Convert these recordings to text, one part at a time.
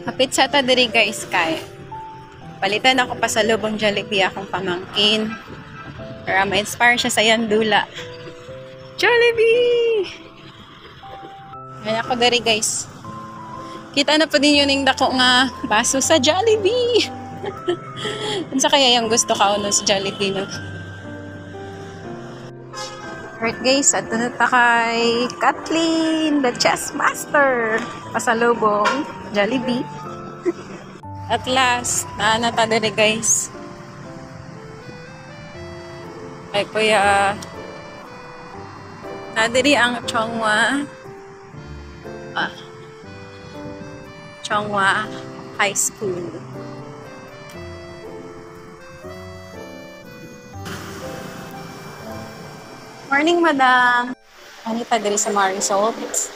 Hapit sa ta diri guys kay palitan ako pa sa lubong Jollibee akong pamangkin para ma-inspire siya sa yandula. Jollibee! Ayan ako diri guys. Kita na po din yun yung dako nga baso sa Jollibee. Unsa kaya yung gusto ka uno sa Jollibee no? Alright guys, at na kay Kathleen, the chess master. Pasalubong, Jollibee. At last, naanata diri guys. Ay kuya, nadiri ang Chonghua High School. Morning, madam. Ano pa diri sa mga results?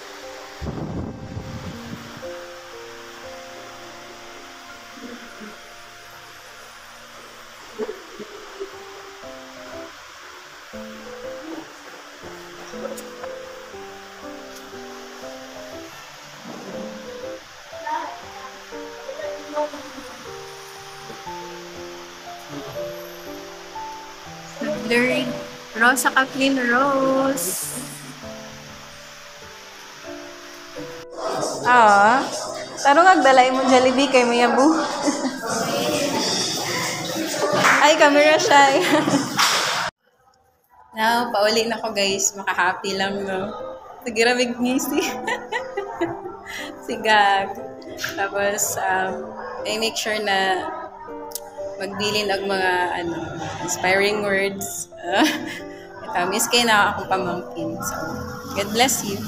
Learn. Rosa Kathleen Rose. Tarong agdalay mo Jollibee kay Mayabu. Ay, camera shy. Now, pauli na ko guys. Maka-happy lang, no? Nagiramig ngisi. Sigag. Tapos, I make sure na magbilin ang mga inspiring words. Ito, miss kayo na akong pamangkin. So, God bless you.